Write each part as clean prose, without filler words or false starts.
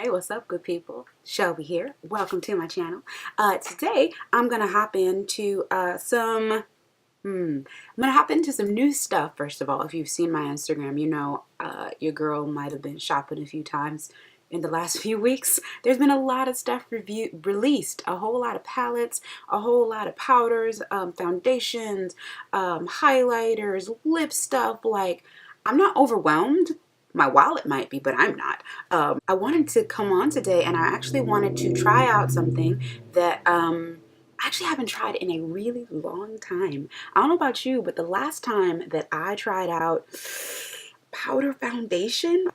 Hey, what's up, good people? Shelby here. Welcome to my channel. Today I'm gonna hop into some new stuff. First of all, if you've seen my Instagram, you know your girl might have been shopping a few times in the last few weeks. There's been a lot of stuff released, a whole lot of palettes, a whole lot of powders, foundations, highlighters, lip stuff. Like, I'm not overwhelmed. My wallet might be, but I'm not. I wanted to come on today and I actually wanted to try out something that I actually haven't tried in a really long time. I don't know about you, but the last time that I tried out powder foundation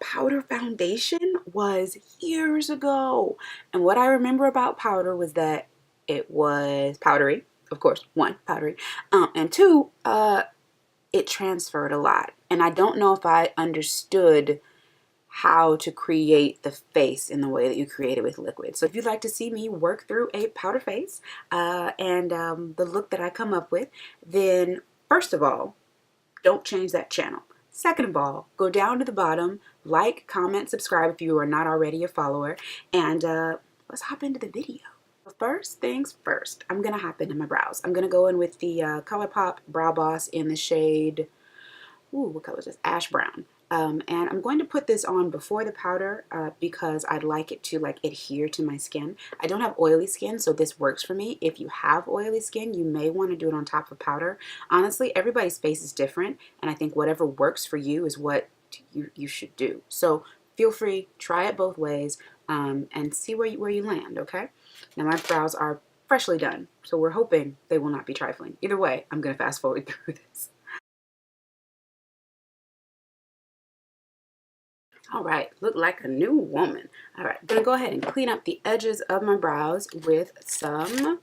was years ago. And what I remember about powder was that it was powdery, of course, one, powdery, and two, it transferred a lot. And I don't know if I understood how to create the face in the way that you create it with liquid. So if you'd like to see me work through a powder face and the look that I come up with, then first of all, don't change that channel. Second of all, go down to the bottom, like, comment, subscribe if you are not already a follower, and let's hop into the video. First things first, I'm gonna hop into my brows. I'm gonna go in with the Colourpop Brow Boss in the shade, ooh, what color is this? Ash brown. And I'm going to put this on before the powder because I'd like it to like adhere to my skin. I don't have oily skin, so this works for me. If you have oily skin, you may want to do it on top of powder. Honestly, everybody's face is different, and I think whatever works for you is what you should do. So feel free, try it both ways, and see where you land, okay? Now my brows are freshly done, so we're hoping they will not be trifling. Either way, I'm going to fast forward through this. All right, look like a new woman. All right, I'm gonna go ahead and clean up the edges of my brows with some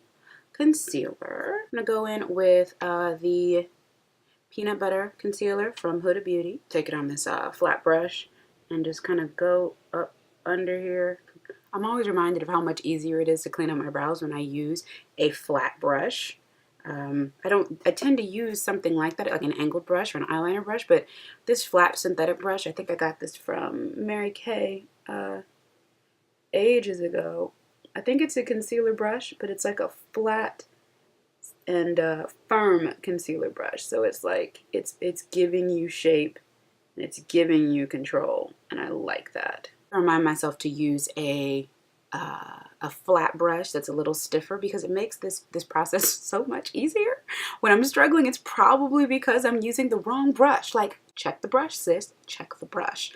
concealer. I'm gonna go in with the peanut butter concealer from Huda Beauty. Take it on this flat brush and just kind of go up under here. I'm always reminded of how much easier it is to clean up my brows when I use a flat brush. I tend to use something like that, like an angled brush or an eyeliner brush, but this flat synthetic brush, I think I got this from Mary Kay ages ago. I think it's a concealer brush, but it's like a flat and firm concealer brush. So it's like, it's giving you shape and it's giving you control, and I like that. I remind myself to use a flat brush that's a little stiffer because it makes this process so much easier. When I'm struggling, it's probably because I'm using the wrong brush. Like, check the brush, sis. Check the brush.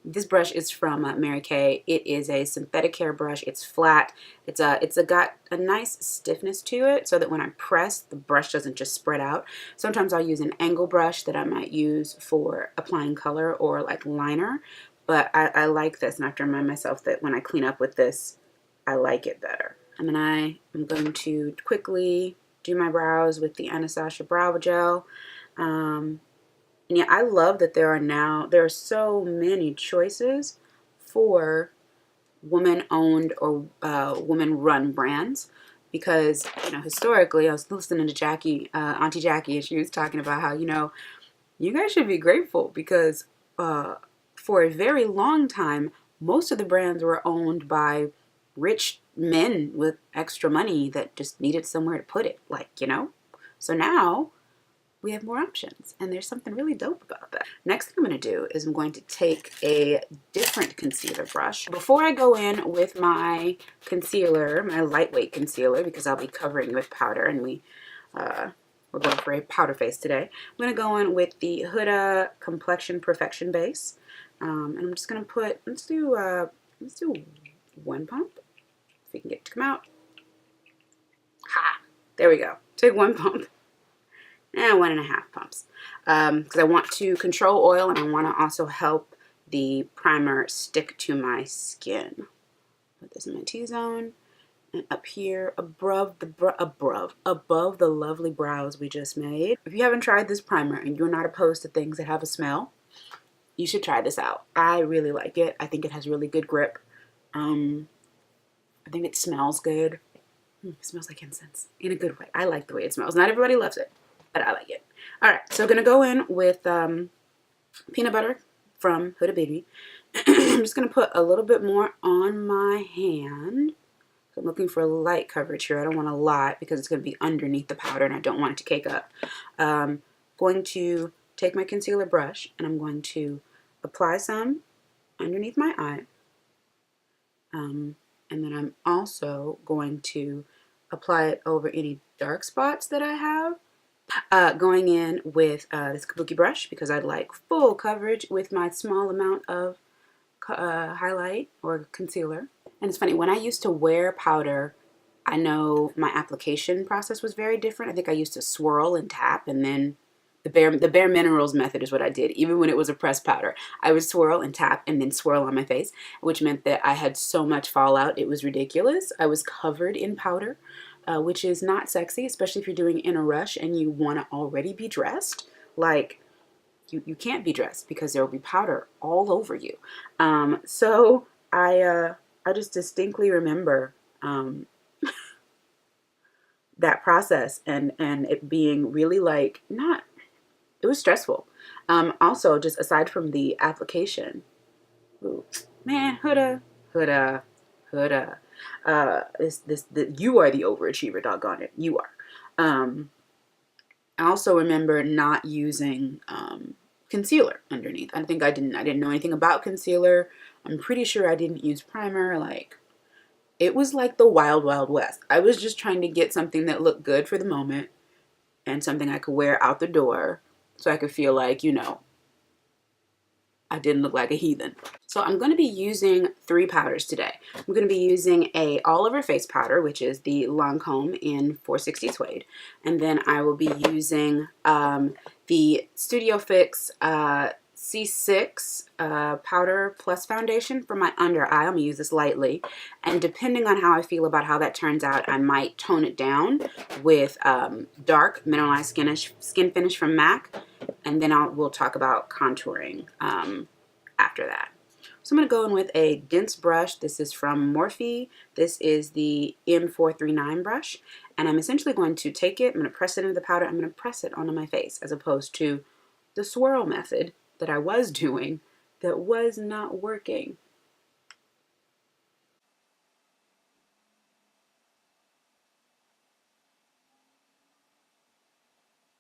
This brush is from Mary Kay. It is a synthetic hair brush. It's flat. It's got a nice stiffness to it so that when I press, the brush doesn't just spread out. Sometimes I'll use an angle brush that I might use for applying color or like liner. But I like this, and I have to remind myself that when I clean up with this, I like it better. And then I am going to quickly do my brows with the Anastasia Brow Gel. And yeah, I love that there are so many choices for woman-owned or woman-run brands. Because, you know, historically, I was listening to Jackie, Auntie Jackie, and she was talking about how, you know, you guys should be grateful because for a very long time, most of the brands were owned by rich men with extra money that just needed somewhere to put it, like, you know? So now we have more options, and there's something really dope about that. Next thing I'm going to do is I'm going to take a different concealer brush. Before I go in with my concealer, my lightweight concealer, because I'll be covering with powder, and we're going for a powder face today. I'm going to go in with the Huda Complexion Perfection Base. And I'm just going to put, let's do one pump, if we can get it to come out. Ha! There we go. Take one pump. And 1.5 pumps. Because I want to control oil and I want to also help the primer stick to my skin. Put this in my T-zone. And up here, above the lovely brows we just made. If you haven't tried this primer and you're not opposed to things that have a smell, you should try this out. I really like it. I think it has really good grip. I think it smells good. It smells like incense in a good way. I like the way it smells. Not everybody loves it, but I like it. All right, so I'm gonna go in with peanut butter from Huda Beauty, I'm just going to put a little bit more on my hand. I'm looking for light coverage here. I don't want a lot because it's going to be underneath the powder and I don't want it to cake up. Going to take my concealer brush and I'm going to apply some underneath my eye. And then I'm also going to apply it over any dark spots that I have. Going in with this Kabuki brush because I'd like full coverage with my small amount of highlight or concealer. And it's funny, when I used to wear powder, I know my application process was very different. I think I used to swirl and tap, and then the bare minerals method is what I did. Even when it was a pressed powder, I would swirl and tap and then swirl on my face, which meant that I had so much fallout. It was ridiculous. I was covered in powder, which is not sexy, especially if you're doing it in a rush and you want to already be dressed. Like, you can't be dressed because there will be powder all over you. So I just distinctly remember that process and it being really like it was stressful. Also, just aside from the application, ooh, man, Huda, you are the overachiever, doggone it, you are. I also remember not using concealer underneath. I didn't know anything about concealer. I'm pretty sure I didn't use primer. Like, it was like the wild, wild west. I was just trying to get something that looked good for the moment and something I could wear out the door so I could feel like, you know, I didn't look like a heathen. So I'm going to be using 3 powders today. I'm going to be using a all over face powder, which is the Lancome in 460 Suede. And then I will be using the Studio Fix C6 powder plus foundation for my under eye. I'm going to use this lightly. And depending on how I feel about how that turns out, I might tone it down with dark mineralized skin finish from MAC. And then we'll talk about contouring after that. So I'm going to go in with a dense brush. This is from Morphe. This is the M439 brush. And I'm essentially going to take it, I'm going to press it into the powder, I'm going to press it onto my face as opposed to the swirl method that I was doing that was not working.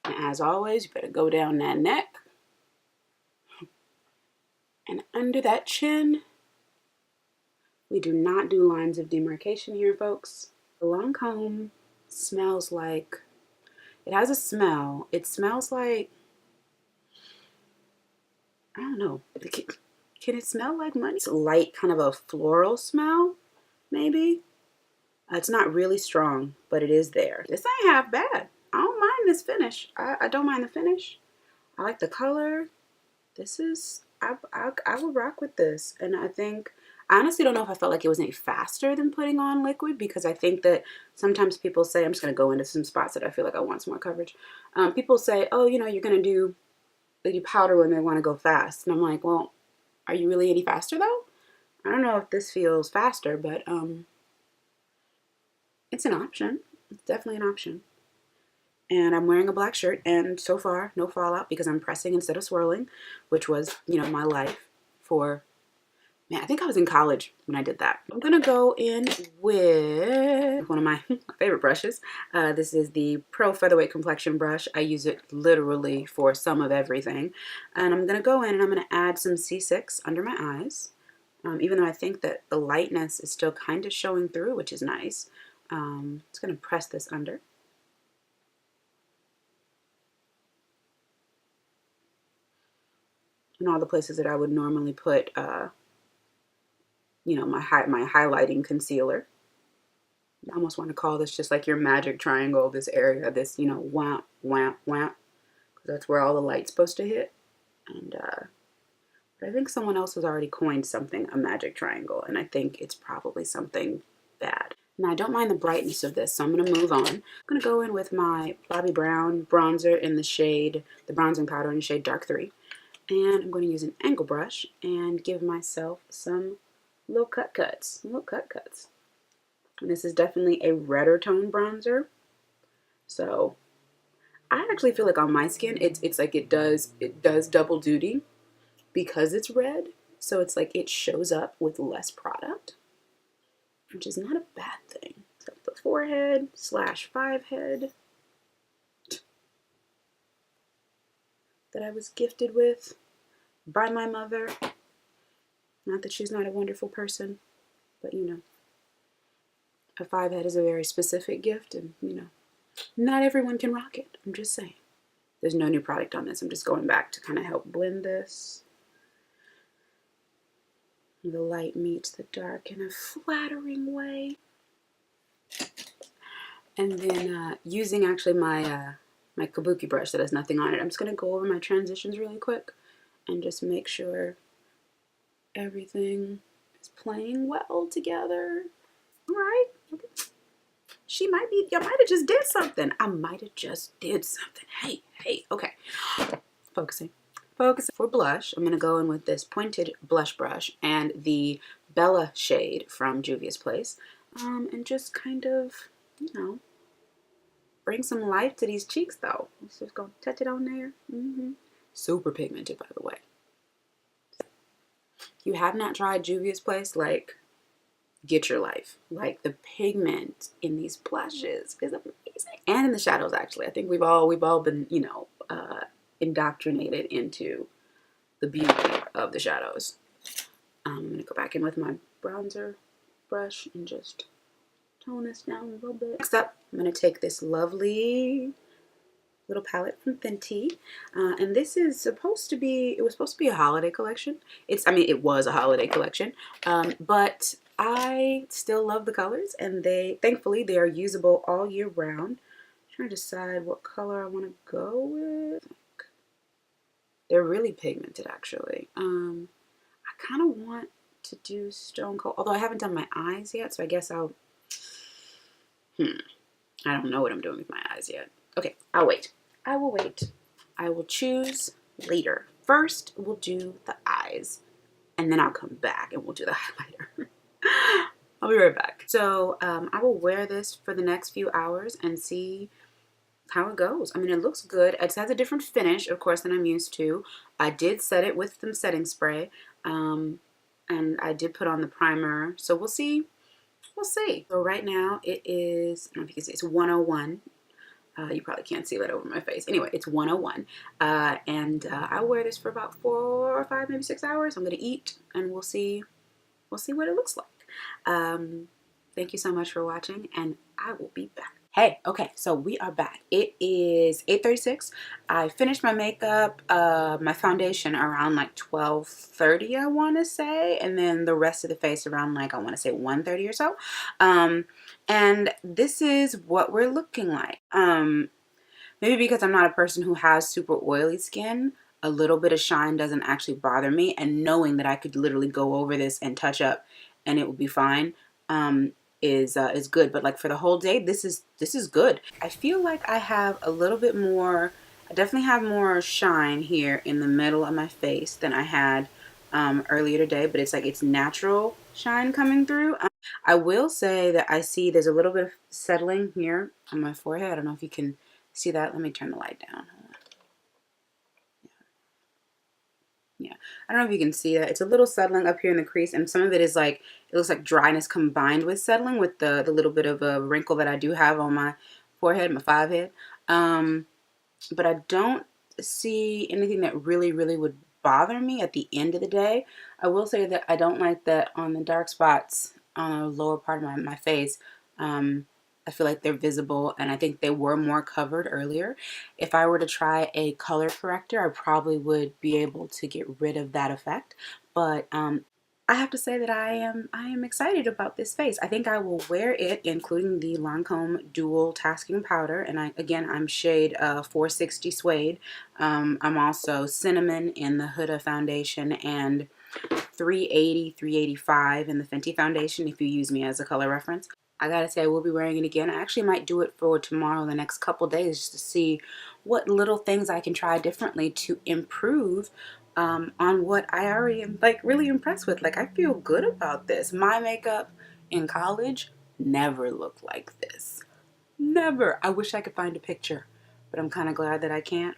And as always, you better go down that neck and under that chin. We do not do lines of demarcation here, folks. The Lancome smells like, it has a smell. It smells like, I don't know. Can it smell like money? It's light, kind of a floral smell, maybe. It's not really strong, but it is there. This ain't half bad. I don't mind this finish. I don't mind the finish. I like the color. This is, I will rock with this. And I honestly don't know if I felt like it was any faster than putting on liquid, because I think that sometimes people say, I'm just going to go into some spots that I feel like I want some more coverage. People say, oh, you know, you're going to do powder when they want to go fast. And I'm like, well, are you really any faster though? I don't know if this feels faster, but it's an option. It's definitely an option. And I'm wearing a black shirt, and so far, no fallout because I'm pressing instead of swirling, which was, you know, my life for, man, I think I was in college when I did that. I'm going to go in with one of my favorite brushes. This is the Pro Featherweight Complexion brush. I use it literally for some of everything. And I'm going to go in and I'm going to add some C6 under my eyes. Even though I think that the lightness is still kind of showing through, which is nice. Just going to press this under. And all the places that I would normally put, you know, my highlighting concealer. I almost want to call this just like your magic triangle, this area, this, you know, wham, wham, wham, because that's where all the light's supposed to hit. And but I think someone else has already coined something, a magic triangle, and I think it's probably something bad. Now, I don't mind the brightness of this, so I'm going to move on. I'm going to go in with my Bobbi Brown bronzer in the shade, the bronzing powder in the shade Dark 3. And I'm going to use an angle brush and give myself some little cuts. And this is definitely a redder tone bronzer. So I actually feel like on my skin, it's like it does double duty because it's red. So it's like it shows up with less product, which is not a bad thing. So the forehead slash 5 head that I was gifted with by my mother. Not that she's not a wonderful person, but you know, a 5 head is a very specific gift, and you know, not everyone can rock it. I'm just saying. There's no new product on this. I'm just going back to kind of help blend this. The light meets the dark in a flattering way. And then using actually my my Kabuki brush that has nothing on it, I'm just going to go over my transitions really quick and just make sure everything is playing well together. All right. Okay. She might be, you might have just did something. I might have just did something. Hey, hey, okay. Focusing. Focusing. For blush, I'm going to go in with this pointed blush brush and the Bella shade from Juvia's Place. And just kind of, you know, bring some life to these cheeks though. Let's just go touch it on there. Super pigmented, by the way. If you have not tried Juvia's Place, like, get your life. Like, the pigment in these blushes is amazing. And in the shadows, actually. I think we've all been, you know, indoctrinated into the beauty of the shadows. I'm going to go back in with my bronzer brush and just tone this down a little bit. Next up, I'm going to take this lovely little palette from Fenty, and this is supposed to be, it was supposed to be a holiday collection. I mean, it was a holiday collection, but I still love the colors, and thankfully, they are usable all year round. I'm trying to decide what color I want to go with. They're really pigmented, actually. I kind of want to do Stone Cold, although I haven't done my eyes yet, so I guess I'll, I don't know what I'm doing with my eyes yet. Okay, I'll wait. I will wait. I will choose later. First, we'll do the eyes, and then I'll come back and we'll do the highlighter. I'll be right back. So I will wear this for the next few hours and see how it goes. I mean, it looks good. It has a different finish, of course, than I'm used to. I did set it with some setting spray, and I did put on the primer. So we'll see. We'll see. So right now it is, I don't know if you can see, it's 101. You probably can't see that over my face. Anyway, it's 101. And I'll wear this for about 4 or 5, maybe 6 hours. I'm going to eat and we'll see what it looks like. Thank you so much for watching, and I will be back. Hey, okay, so we are back. It is 8:36. I finished my makeup, my foundation around like 12:30, I want to say, and then the rest of the face around like, I want to say 1:30 or so. And this is what we're looking like. Maybe because I'm not a person who has super oily skin, a little bit of shine doesn't actually bother me, and knowing that I could literally go over this and touch up and it will be fine, is good. But like for the whole day, this is good. I feel like I have a little bit more, I definitely have more shine here in the middle of my face than I had earlier today, but it's like it's natural shine coming through. I will say that I see there's a little bit of settling here on my forehead. I don't know if you can see that. Let me turn the light down. Yeah, I don't know if you can see that. It's a little settling up here in the crease, and some of it is like, it looks like dryness combined with settling with the little bit of a wrinkle that I do have on my forehead, my 5 head. But I don't see anything that really would bother me at the end of the day. I will say that I don't like that on the dark spots on the lower part of my face. I feel like they're visible, and I think they were more covered earlier. If I were to try a color corrector, I probably would be able to get rid of that effect. But I have to say that I am excited about this face. I think I will wear it, including the Lancome Dual Tasking Powder, and I'm shade 460 Suede. I'm also Cinnamon in the Huda foundation, and 380, 385 in the Fenty foundation if you use me as a color reference. I gotta say, I will be wearing it again. I actually might do it for tomorrow, the next couple days, just to see what little things I can try differently to improve on what I already am like really impressed with. Like, I feel good about this. My makeup in college never looked like this. Never. I wish I could find a picture, but I'm kind of glad that I can't.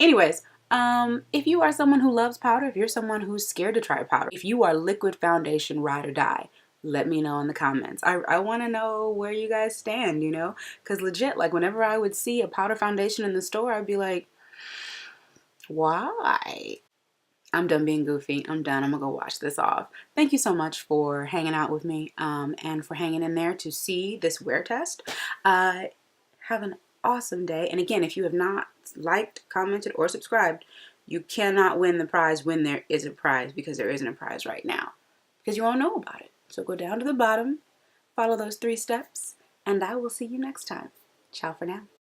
Anyways, If you are someone who loves powder, if you're someone who's scared to try powder, if you are liquid foundation ride or die, let me know in the comments. I want to know where you guys stand, you know, because legit, like whenever I would see a powder foundation in the store, I'd be like, why? I'm done being goofy. I'm done. I'm gonna go watch this off. Thank you so much for hanging out with me and for hanging in there to see this wear test. Have an awesome day. And again, if you have not liked, commented, or subscribed, you cannot win the prize when there is a prize, because there isn't a prize right now, because you won't know about it. So go down to the bottom, follow those 3 steps, and I will see you next time. Ciao for now.